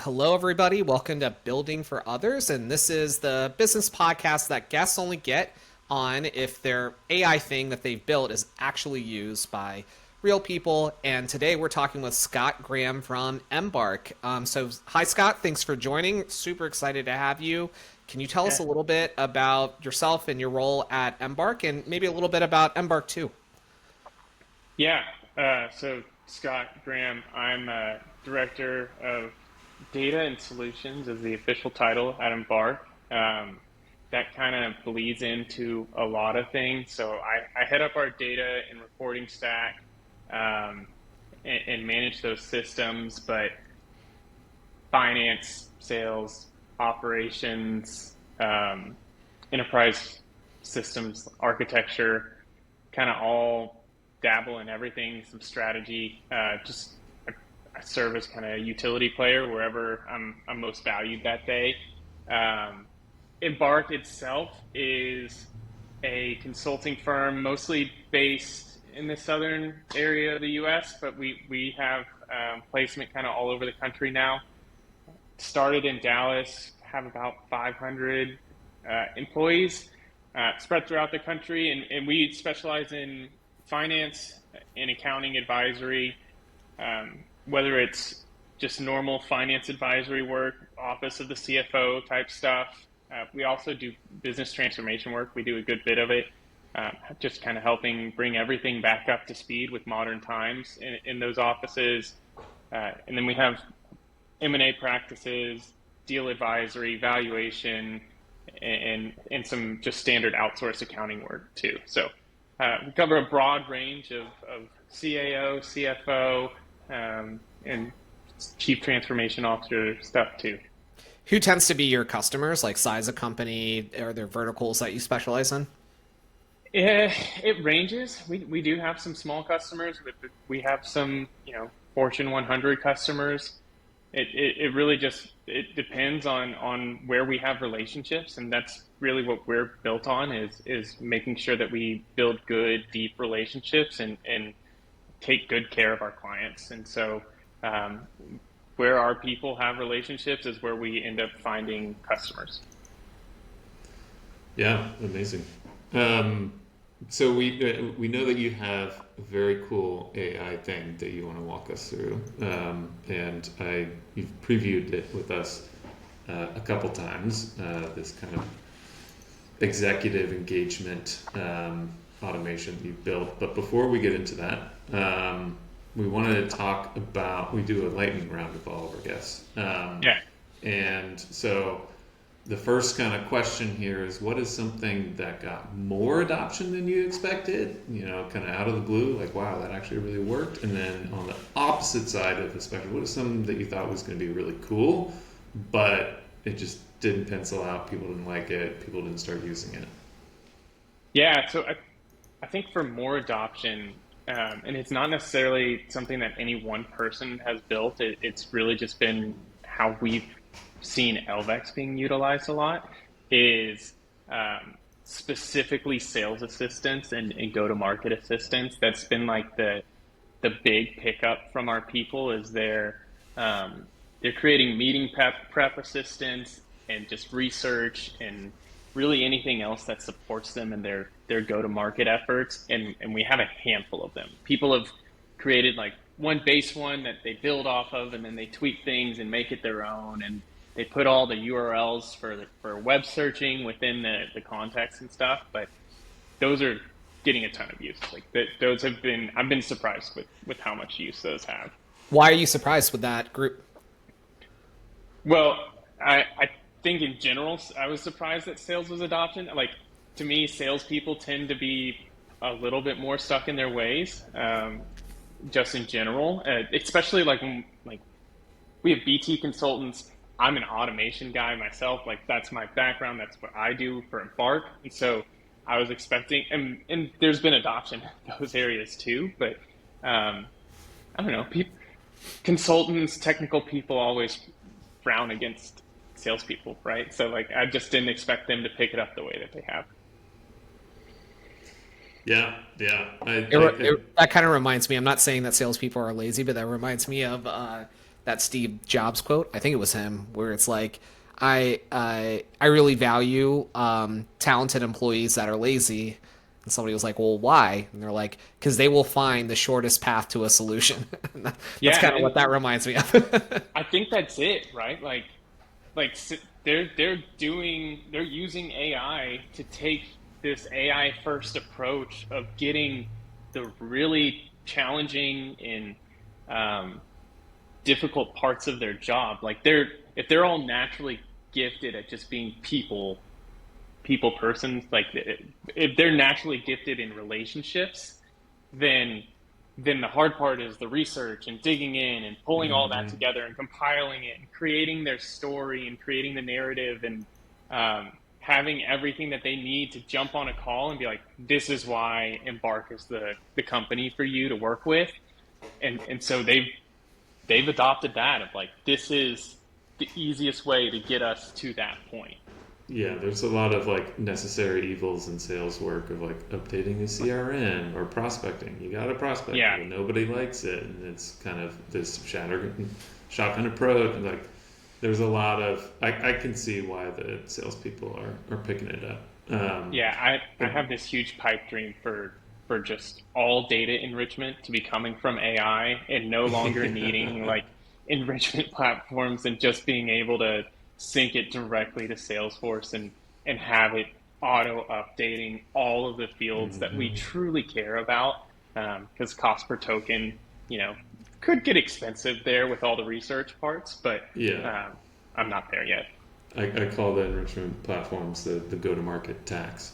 Hello, everybody. Welcome to Building for Others. And this is the business podcast that guests only get on if their AI thing that they've built is actually used by real people. And today we're talking with Scott Graham from Embark. Hi, Scott. Thanks for joining. Super excited to have you. Can you tell us Yeah, a little bit about yourself and your role at Embark and maybe a little bit about Embark too? yeah. So Scott Graham, I'm Director of Data and Solutions is the official title at Embark. That kind of bleeds into a lot of things. So I head up our data and reporting stack um, and manage those systems, but finance, sales, operations, enterprise systems, architecture, kind of all dabble in everything, some strategy. I serve as kind of a utility player wherever I'm most valued that day. Um, Embark itself is a consulting firm, mostly based in the southern area of the U.S., but we have placement kind of all over the country now. Started in Dallas, have about 500 employees spread throughout the country, and we specialize in finance and accounting advisory, whether it's just normal finance advisory work, office of the CFO type stuff. We also do business transformation work. We do a good bit of it, just kind of helping bring everything back up to speed with modern times in those offices. And then we have M&A practices, deal advisory, valuation, and some just standard outsource accounting work too. So we cover a broad range of CAO, CFO, and chief transformation officer stuff too. Who tends to be your customers, like size of company? Are there verticals that you specialize in? It ranges. We do have some small customers, but we have some, Fortune 100 customers. It really just it depends on where we have relationships, and that's really what we're built on is making sure that we build good, deep relationships and take good care of our clients. And so, um, where our people have relationships is where we end up finding customers. Yeah, amazing. Um, so we know that you have a very cool AI thing that you want to walk us through, and you've previewed it with us a couple times. This kind of executive engagement automation that you've built. But before we get into that, we wanted to talk about we do a lightning round with all of our guests, Yeah. and so the first kind of question here is what is something that got more adoption than you expected, kind of out of the blue, like wow, that actually really worked. And then on the opposite side of the spectrum, what is something that you thought was going to be really cool but it just didn't pencil out, people didn't like it, people didn't start using it? Yeah, so I think for more adoption, and it's not necessarily something that any one person has built, it's really just been how we've seen LVEX being utilized a lot, is specifically sales assistance and go-to-market assistance. That's been like the big pickup from our people is they're creating meeting prep assistance and just research and really anything else that supports them in their go-to-market efforts. And we have a handful of them. People have created like one base one that they build off of, and then they tweak things and make it their own. And they put all the URLs for web searching within the context and stuff. But those are getting a ton of use. Like those have been, I've been surprised with how much use those have. Why are you surprised with that group? Well, I think in general, I was surprised that sales was adoption. Like to me, salespeople tend to be a little bit more stuck in their ways, just in general, especially like like we have BT consultants. I'm an automation guy myself. Like that's my background. That's what I do for Embark. And so I was expecting, and there's been adoption in those areas too. But I don't know. Consultants, technical people always frown against salespeople, right? So like I just didn't expect them to pick it up the way that they have. Yeah, yeah. That kind of reminds me. I'm not saying that salespeople are lazy, but that reminds me of that Steve Jobs quote. I think it was him, where it's like, I really value talented employees that are lazy. And somebody was like, well, why? And they're like, because they will find the shortest path to a solution. That's Yeah, kind of and what that reminds me of. I think that's it, right? They're using AI to take this AI first approach of getting the really challenging and um, difficult parts of their job. Like if they're all naturally gifted at just being people persons, like if they're naturally gifted in relationships, then the hard part is the research and digging in and pulling all that Hmm. together and compiling it and creating their story and creating the narrative and having everything that they need to jump on a call and be like, this is why Embark is the company for you to work with. And so they've adopted that of like, this is the easiest way to get us to that point. Yeah, there's a lot of like necessary evils in sales work of like updating the CRM or prospecting. You got to prospect, Yeah. but nobody likes it, and it's kind of this shotgun approach. And like, there's a lot of I can see why the salespeople are picking it up. Yeah, I But have this huge pipe dream for just all data enrichment to be coming from AI and no longer needing like enrichment platforms and just being able to sync it directly to Salesforce and have it auto updating all of the fields that we Mhm. truly care about because cost per token, you know, could get expensive there with all the research parts, but Yeah, um, I'm not there yet. I call the enrichment platforms the go-to-market tax.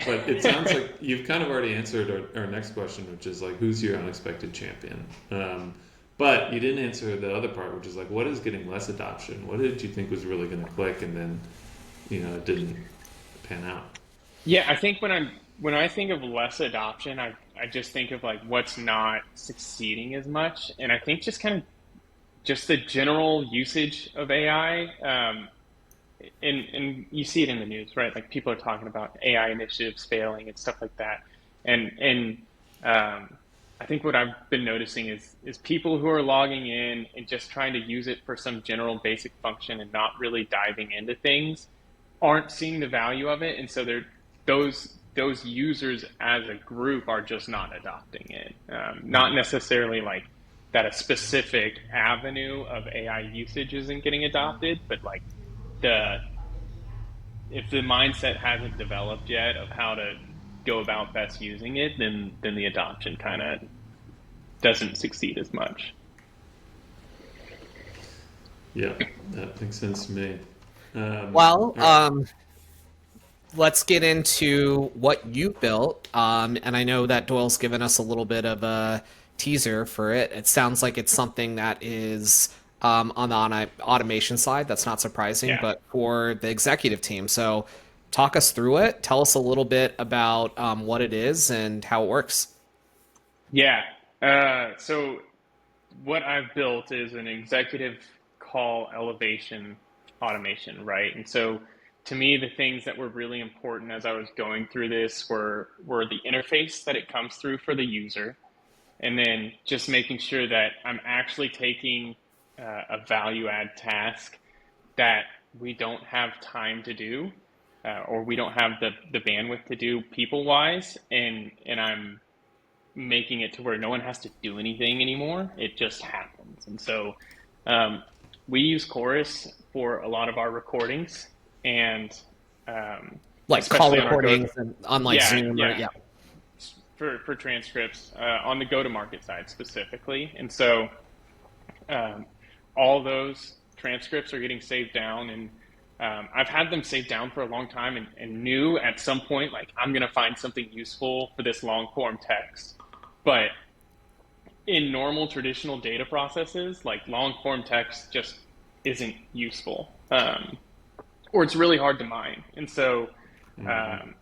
But it sounds like you've kind of already answered our next question, which is like, who's your unexpected champion? But you didn't answer the other part, which is like, what is getting less adoption? What did you think was really going to click, and then it didn't pan out? Yeah, I think when I think of less adoption, I just think of like what's not succeeding as much, and I think just kind of just the general usage of AI, and you see it in the news, right? Like people are talking about AI initiatives failing and stuff like that, and I think what I've been noticing is people who are logging in and just trying to use it for some general basic function and not really diving into things aren't seeing the value of it, and so they're those users as a group are just not adopting it. Not necessarily like that a specific avenue of AI usage isn't getting adopted, but like the if the mindset hasn't developed yet of how to go about best using it, then the adoption kind of doesn't succeed as much. Yeah, that makes sense to me. Well, All right. let's get into what you built. And I know that Doyle's given us a little bit of a teaser for it. It sounds like it's something that is on the automation side. That's not surprising, Yeah. but for the executive team. So, talk us through it. Tell us a little bit about what it is and how it works. Yeah. So what I've built is an executive call elevation automation, right? And so to me, the things that were really important as I was going through this were the interface that it comes through for the user, and then just making sure that I'm actually taking a value add task that we don't have time to do, or we don't have the bandwidth to do people wise, and I'm making it to where no one has to do anything anymore. It just happens. And so um, we use Chorus for a lot of our recordings, and um, Like call especially on our go. recordings and on like Yeah, Zoom or yeah, yeah. for transcripts on the go-to-market side specifically. And so um, all those transcripts are getting saved down, and I've had them saved down for a long time, and knew at some point like I'm going to find something useful for this long form text. But in normal traditional data processes, like long form text just isn't useful, or it's really hard to mine. And so Hmm. um,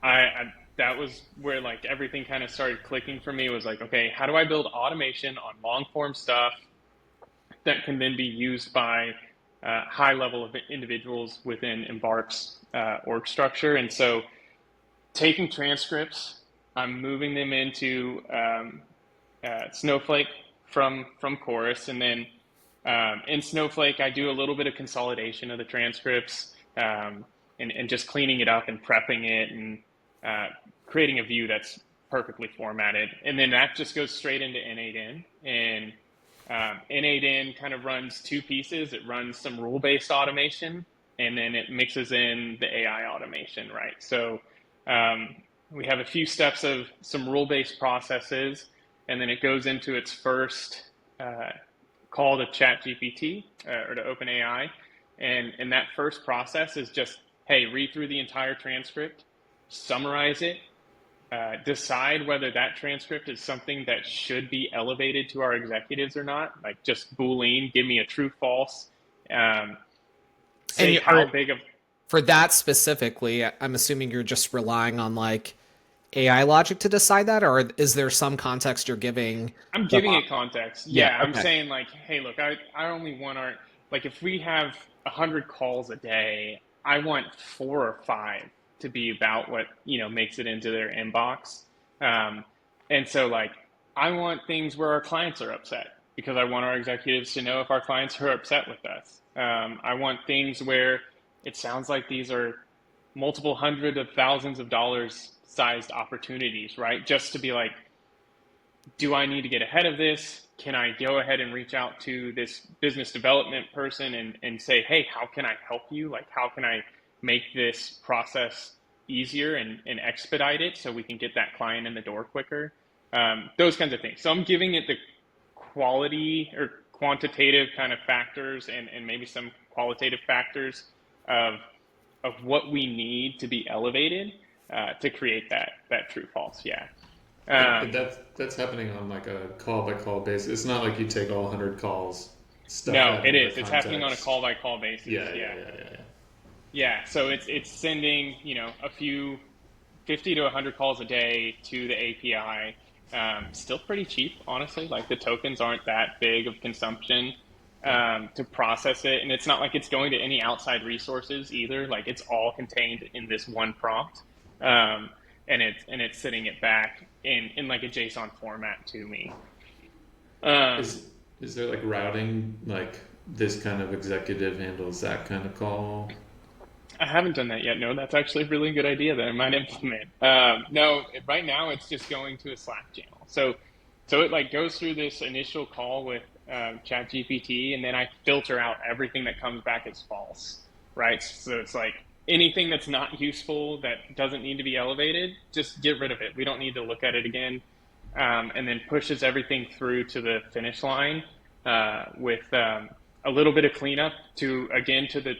I that was where like everything kind of started clicking for me. Was like, okay, how do I build automation on long form stuff that can then be used by high level of individuals within Embark's org structure? And so taking transcripts, I'm moving them into Snowflake from Chorus, and then in Snowflake, I do a little bit of consolidation of the transcripts, and just cleaning it up and prepping it, and creating a view that's perfectly formatted. And then that just goes straight into N8N. And N8N kind of runs two pieces. It runs some rule-based automation, and then it mixes in the AI automation, right? So we have a few steps of some rule-based processes, and then it goes into its first call to ChatGPT or to OpenAI. And that first process is just, hey, read through the entire transcript, summarize it, decide whether that transcript is something that should be elevated to our executives or not. Like just Boolean, give me a true false. Say how big of. For that specifically, I'm assuming you're just relying on like AI logic to decide that, or is there some context you're giving? I'm giving it context. Yeah, okay. I'm saying like, hey, look, I only want our, like if we have 100 calls a day, I want 4 or 5 to be about what, makes it into their inbox. And so like, I want things where our clients are upset because I want our executives to know if our clients are upset with us. I want things where it sounds like these are multiple hundred of thousands of dollars sized opportunities, right? Just to be like, do I need to get ahead of this? Can I go ahead and reach out to this business development person and say, hey, how can I help you? Like, how can I make this process easier and expedite it so we can get that client in the door quicker? Those kinds of things. So I'm giving it the quality or quantitative kind of factors and maybe some qualitative factors of what we need to be elevated to create that true false. Yeah. But that's happening on like a call by call basis. It's not like you take all 100 calls. No, it is. It's happening on a call by call basis. Yeah. So it's sending a few 50 to 100 calls a day to the API. Still pretty cheap, honestly. Like the tokens aren't that big of consumption to process it, and it's not like it's going to any outside resources either. Like it's all contained in this one prompt. And it's sending it back in like a JSON format to me. Is there like routing, like this kind of executive handles that kind of call? I haven't done that yet. No, that's actually a really good idea that I might implement. No, right now it's just going to a Slack channel. So it like goes through this initial call with ChatGPT, and then I filter out everything that comes back as false, right? So it's like, anything that's not useful, that doesn't need to be elevated, just get rid of it. We don't need to look at it again. And then pushes everything through to the finish line with a little bit of cleanup to the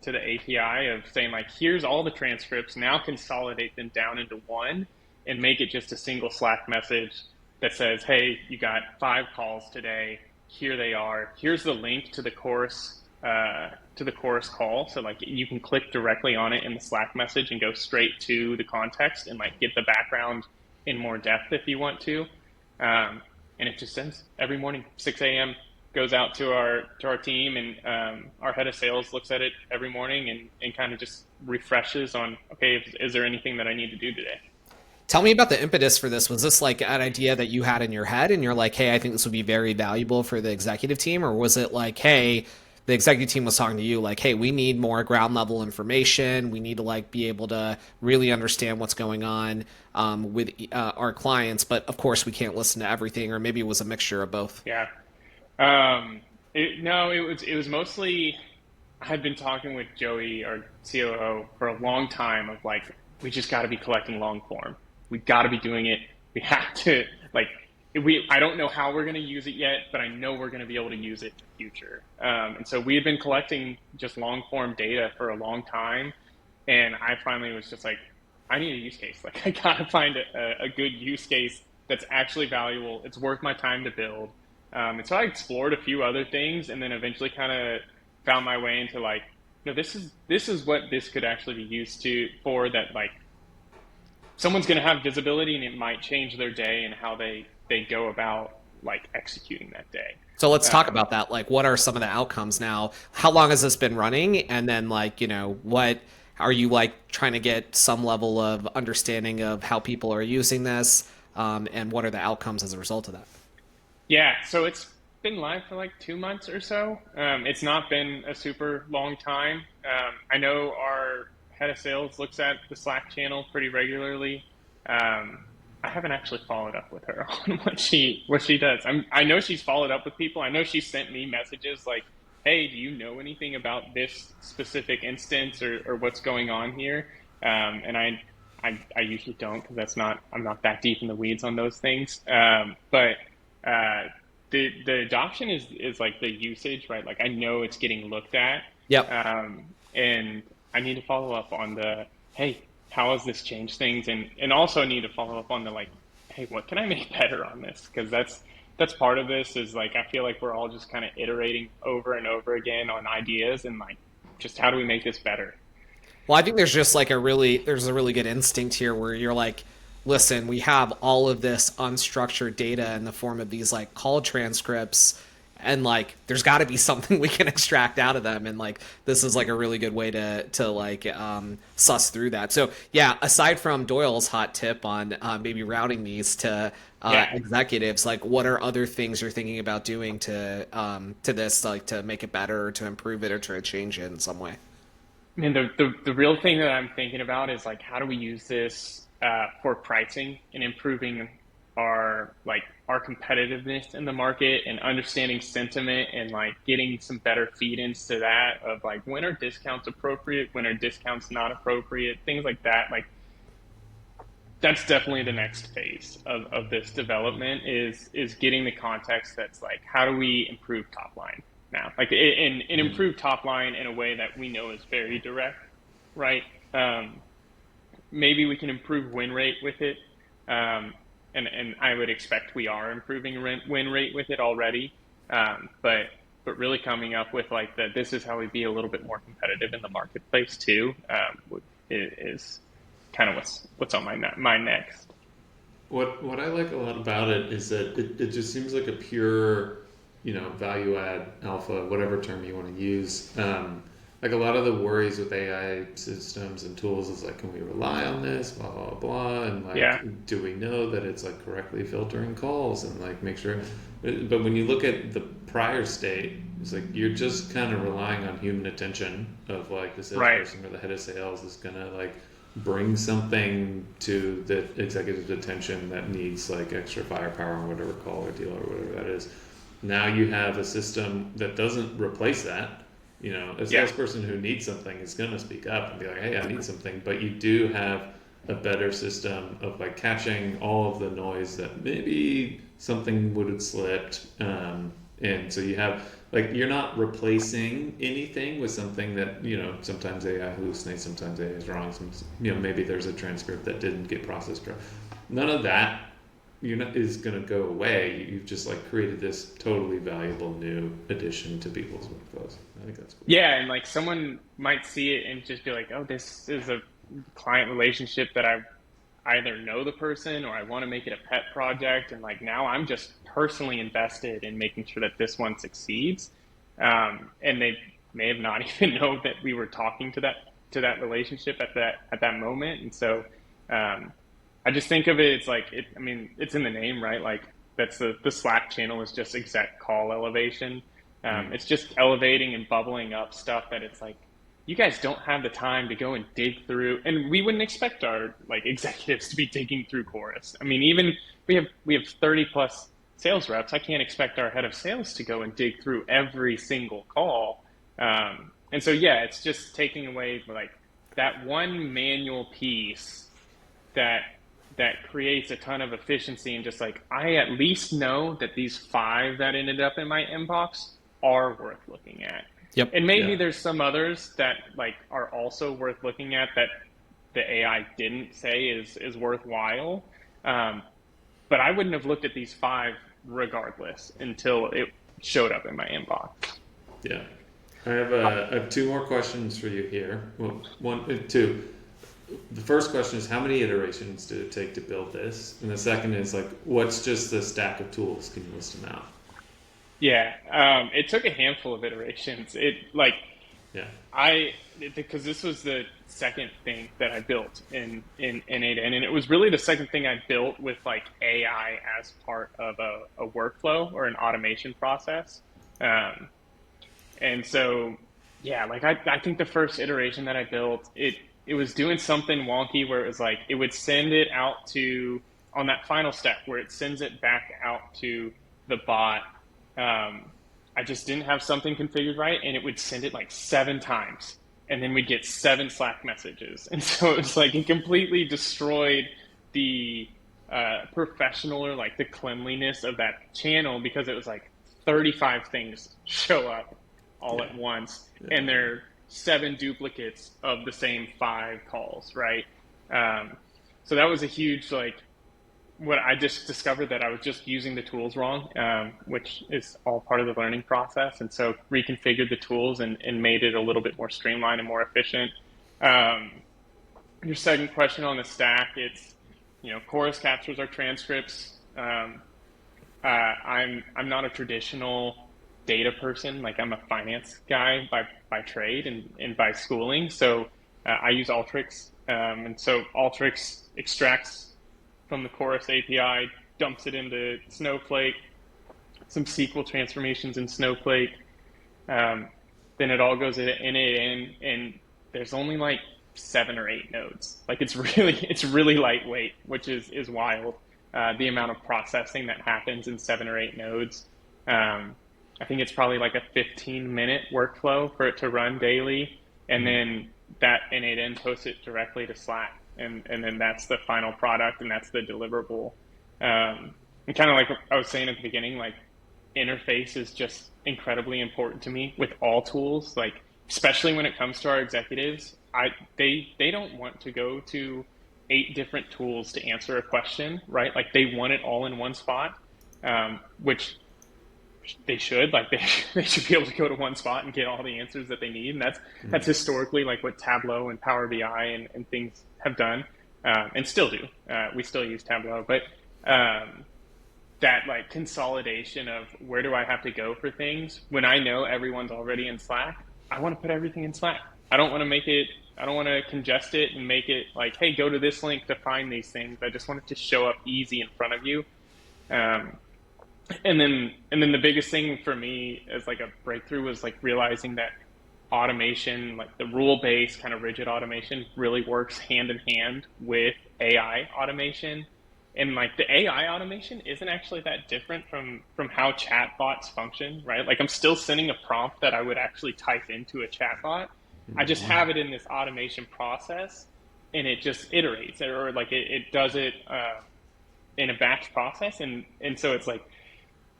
API of saying like, here's all the transcripts. Now consolidate them down into one and make it just a single Slack message that says, hey, you got 5 calls today. Here they are. Here's the link to the course. Call, so like you can click directly on it in the Slack message and go straight to the context and like get the background in more depth if you want to, and it just sends every morning 6 a.m. goes out to our team, and our head of sales looks at it every morning and kind of just refreshes on, okay, is there anything that I need to do today? Tell me about the impetus for this. Was this like an idea that you had in your head and you're like, hey, I think this would be very valuable for the executive team? Or was it like, hey, the executive team was talking to you like, hey, we need more ground level information. We need to like be able to really understand what's going on with our clients. But of course, we can't listen to everything, or maybe it was a mixture of both. Yeah. It was mostly, I had been talking with Joey, our COO, for a long time of like, we just got to be collecting long form. We got to be doing it. We have to like, I don't know how we're going to use it yet, but I know we're going to be able to use it in the future. And so we had been collecting just long form data for a long time. And I finally was just like, I need a use case. Like I got to find a good use case that's actually valuable. It's worth my time to build. And so I explored a few other things and then eventually kind of found my way into like, this is what this could actually be used for, that like someone's going to have visibility and it might change their day and how they go about like executing that day. So let's talk about that. Like, what are some of the outcomes now? How long has this been running? And then like, what are you like trying to get some level of understanding of how people are using this? And what are the outcomes as a result of that? Yeah, so it's been live for like 2 months or so. It's not been a super long time. I know our head of sales looks at the Slack channel pretty regularly. Um, I haven't actually followed up with her on what she does. I know she's followed up with people. I know she sent me messages like, "Hey, do you know anything about this specific instance or what's going on here?" And I usually don't because I'm not that deep in the weeds on those things. But uh, the adoption is like the usage, right? Like I know it's getting looked at, Yep. and I need to follow up on the hey, how has this changed things, and also need to follow up on the like, hey, what can I make better on this? Because that's part of this is like I feel like we're all just kind of iterating over and over again on ideas and like just how do we make this better? Well, I think there's a really good instinct here where you're like, listen, we have all of this unstructured data in the form of these like call transcripts, and like there's got to be something we can extract out of them, and like this is like a really good way to like suss through that. So yeah, aside from Doyle's hot tip on maybe routing these to Yeah. executives, like what are other things you're thinking about doing to this, like to make it better or to improve it or to change it in some way? I mean, the real thing that I'm thinking about is like, how do we use this for pricing and improving our competitiveness in the market and understanding sentiment and like getting some better feed-ins to that of like when are discounts appropriate, when are discounts not appropriate, things like that. Like that's definitely the next phase of this development is getting the context that's like how do we improve top line now like and Mm. improve top line in a way that we know is very direct, right? Maybe we can improve win rate with it, and I would expect we are improving win rate with it already, but really coming up with like the this is how we be a little bit more competitive in the marketplace too, is kind of what's on my mind next. What I like a lot about it is that it just seems like a pure, value add alpha, whatever term you want to use. Like a lot of the worries with AI systems and tools is like, can we rely on this? Blah blah blah, and Yeah, like, do we know that it's like correctly filtering calls and like make sure? But when you look at the prior state, it's like you're just kind of relying on human attention of like the right. salesperson or the head of sales is gonna like bring something to the executive's attention that needs like extra firepower on whatever call or deal or whatever that is. Now you have a system that doesn't replace that. A Yeah, salesperson who needs something is going to speak up and be like, hey, I need something. But you do have a better system of like catching all of the noise that maybe something would have slipped. And so you have like you're not replacing anything with something that sometimes AI hallucinates, sometimes AI is wrong, maybe there's a transcript that didn't get processed. None of that is going to go away. You've just like created this totally valuable new addition to people's workflows. I think that's cool. yeah, and like someone might see it and just be like, oh, this is a client relationship that I either know the person or I want to make it a pet project, and like now I'm just personally invested in making sure that this one succeeds. And they may have not even know that we were talking to that relationship at that moment, and so um, I just think of it. It's like it. I mean, it's in the name, right? Like that's the Slack channel is just exec call elevation. Mm. It's just elevating and bubbling up stuff that it's like you guys don't have the time to go and dig through, and we wouldn't expect our like executives to be digging through chorus. I mean, even we have 30 plus sales reps. I can't expect our head of sales to go and dig through every single call. And so yeah, it's just taking away like that one manual piece that creates a ton of efficiency and just like I at least know that these five that ended up in my inbox are worth looking at. Yep. And maybe Yeah. there's some others that like are also worth looking at that the AI didn't say is worthwhile. Um, but I wouldn't have looked at these five regardless until it showed up in my inbox. Yeah. I have two more questions for you here. Well, two. The first question is how many iterations did it take to build this? And the second is like, what's just the stack of tools? Can you list them out? Yeah, it took a handful of iterations. It like Yeah. Because this was the second thing that I built in N8N, and it was really the second thing I built with like AI as part of a workflow or an automation process. Um, and so, yeah, like I think the first iteration that I built, it was doing something wonky where it was like it would send it out to on that final step where it sends it back out to the bot. Um, I just didn't have something configured right, and it would send it like 7 times, and then we'd get 7 Slack messages, and so it was like it completely destroyed the professional or like the cleanliness of that channel because it was like 35 things show up all Yeah. at once, Yeah. and they're 7 duplicates of the same 5 calls, right? Um, so that was a huge like what I just discovered that I was just using the tools wrong, which is all part of the learning process. And so reconfigured the tools and made it a little bit more streamlined and more efficient. Um, your second question on the stack, it's, chorus captures our transcripts. I'm not a traditional data person. Like I'm a finance guy by trade and by schooling. So I use Alteryx. And so Alteryx extracts from the Chorus API, dumps it into Snowflake, some SQL transformations in Snowflake. Um, then it all goes into N8N, and there's only like 7 or 8 nodes. Like it's really lightweight, which is wild. The amount of processing that happens in 7 or 8 nodes. I think it's probably like a 15-minute workflow for it to run daily, and then that N8N posts it directly to Slack, and then that's the final product, and that's the deliverable. And kind of like I was saying at the beginning, like interface is just incredibly important to me with all tools. Like especially when it comes to our executives, they don't want to go to 8 different tools to answer a question, right? Like they want it all in one spot, which they should. Like they should be able to go to one spot and get all the answers that they need. And that's historically like what Tableau and Power BI and things have done, and still do. We still use Tableau, but that like consolidation of where do I have to go for things when I know everyone's already in Slack. I want to put everything in Slack. I don't want to congest it and make it like, hey, go to this link to find these things. I just want it to show up easy in front of you. And then the biggest thing for me as like a breakthrough was like realizing that automation, like the rule-based kind of rigid automation, really works hand in hand with AI automation. And like the AI automation isn't actually that different from how chatbots function, right? Like I'm still sending a prompt that I would actually type into a chatbot. I just have it in this automation process, and it just iterates, or like it does it in a batch process, and so it's like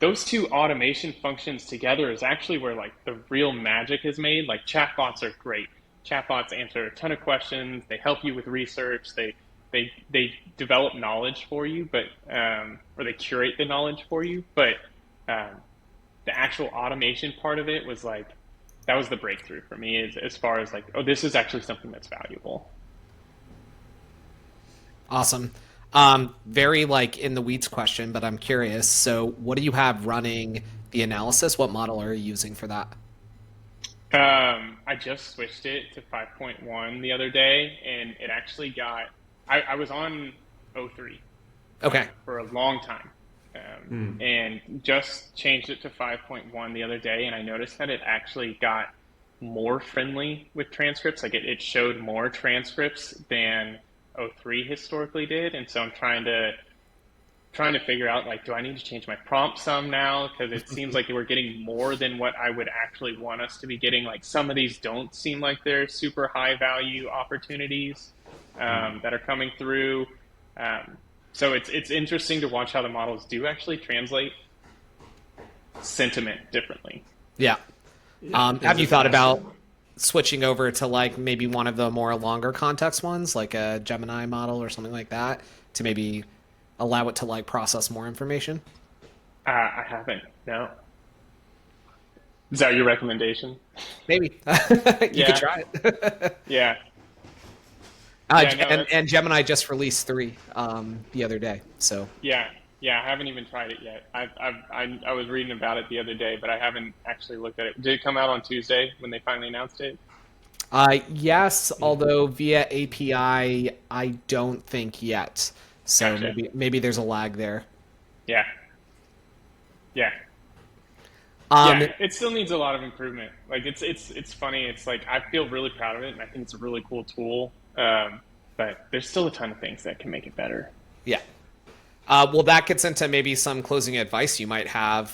those two automation functions together is actually where like the real magic is made. Like chatbots are great. Chatbots answer a ton of questions. They help you with research. They develop knowledge for you, but or they curate the knowledge for you. But the actual automation part of it was like that was the breakthrough for me as far as like, oh, this is actually something that's valuable. Awesome. Very like in the weeds question, but I'm curious. So, what do you have running the analysis? What model are you using for that? I just switched it to 5.1 the other day, and it actually got. I was on O3 Okay. for a long time, and just changed it to 5.1 the other day, and I noticed that it actually got more friendly with transcripts. Like it showed more transcripts than O3 historically did, and so I'm trying to figure out like, do I need to change my prompt some now? Because it seems like we're getting more than what I would actually want us to be getting. Like some of these don't seem like they're super high value opportunities that are coming through. So it's interesting to watch how the models do actually translate sentiment differently. Yeah. Yeah. Have Is you it thought faster? about switching over to like maybe one of the more longer context ones, like a Gemini model or something like that, to maybe allow it to like process more information? I haven't. No. Is that your recommendation? Maybe you could Yeah. try it. Yeah. Yeah. No. And That's Gemini just released 3 the other day, so yeah. Yeah, I haven't even tried it yet. I was reading about it the other day, but I haven't actually looked at it. Did it come out on Tuesday when they finally announced it? Yes, Yeah. although via API, I don't think yet. So Gotcha. maybe there's a lag there. Yeah, yeah, Um, yeah. It still needs a lot of improvement. Like it's funny. It's like I feel really proud of it, and I think it's a really cool tool. But there's still a ton of things that can make it better. yeah. Well, that gets into maybe some closing advice you might have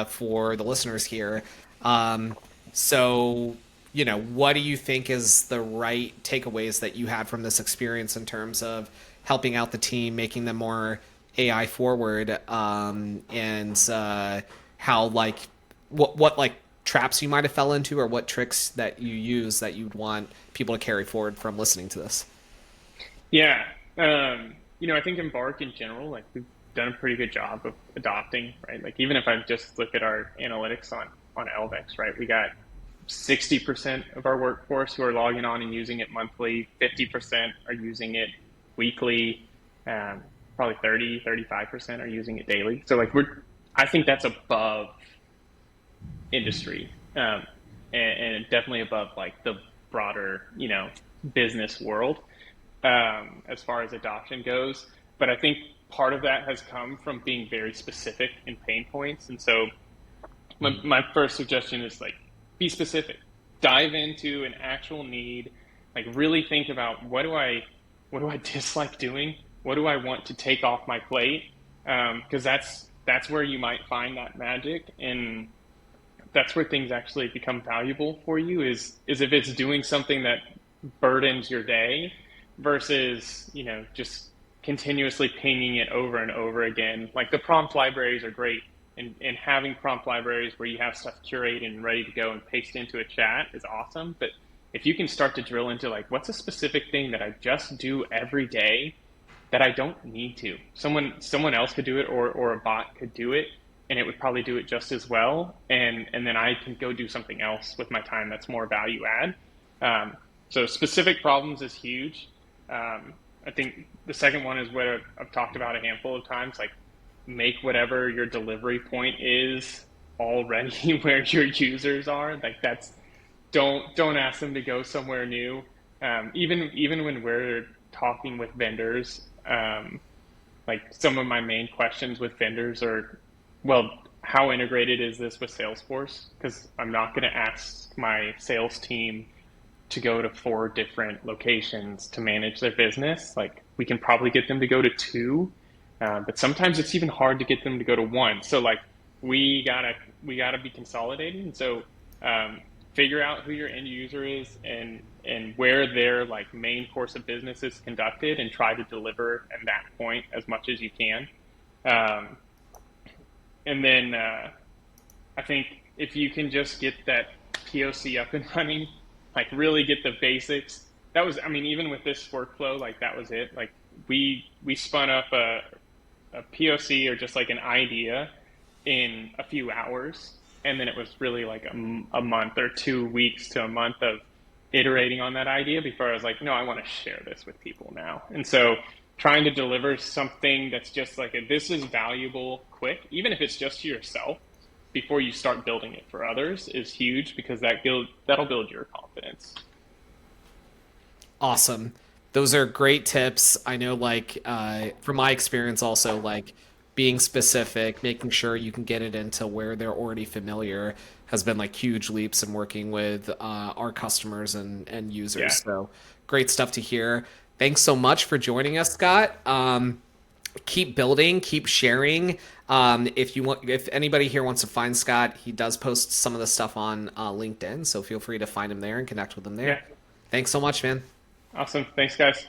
for the listeners here. Um, so, what do you think is the right takeaways that you had from this experience in terms of helping out the team, making them more AI forward, and how what like traps you might have fell into, or what tricks that you use that you'd want people to carry forward from listening to this? Yeah. I think Embark in general, like we've done a pretty good job of adopting, right? Like even if I just look at our analytics on Elvex, right? We got 60% of our workforce who are logging on and using it monthly, 50% are using it weekly, um, probably 35% are using it daily. So like I think that's above industry, and definitely above like the broader, business world, as far as adoption goes. But I think part of that has come from being very specific in pain points. And so my first suggestion is like be specific, dive into an actual need, like really think about what do I dislike doing, what do I want to take off my plate, because that's where you might find that magic, and that's where things actually become valuable for you is if it's doing something that burdens your day versus just continuously pinging it over and over again. Like the prompt libraries are great, and having prompt libraries where you have stuff curated and ready to go and paste into a chat is awesome. But if you can start to drill into like what's a specific thing that I just do every day that I don't need to. Someone else could do it, or a bot could do it, and it would probably do it just as well. And then I can go do something else with my time that's more value add. So specific problems is huge. I think the second one is what I've talked about a handful of times. Like make whatever your delivery point is already where your users are. Like that's don't ask them to go somewhere new. Even when we're talking with vendors, like some of my main questions with vendors are, well, how integrated is this with Salesforce? Because I'm not going to ask my sales team to go to 4 different locations to manage their business. Like we can probably get them to go to 2, but sometimes it's even hard to get them to go to 1. So like we gotta be consolidating. And so figure out who your end user is and where their like main course of business is conducted, and try to deliver at that point as much as you can. Um, and then I think if you can just get that POC up and running, like really get the basics. That was, I mean, even with this workflow, like that was it. Like we spun up a POC, or just like an idea, in a few hours, and then it was really like a month or 2 weeks to a month of iterating on that idea before I was like, no, I want to share this with people now. And so trying to deliver something that's just like this is valuable quick, even if it's just to yourself, before you start building it for others, is huge, because that'll build your confidence. Awesome. Those are great tips. I know, like, from my experience, also, like, being specific, making sure you can get it into where they're already familiar has been like huge leaps in working with our customers and users. Yeah. So great stuff to hear. Thanks so much for joining us, Scott. Keep building, keep sharing. If anybody here wants to find Scott, he does post some of the stuff on LinkedIn, so feel free to find him there and connect with him there. Yeah. Thanks so much, man. Awesome. Thanks, guys.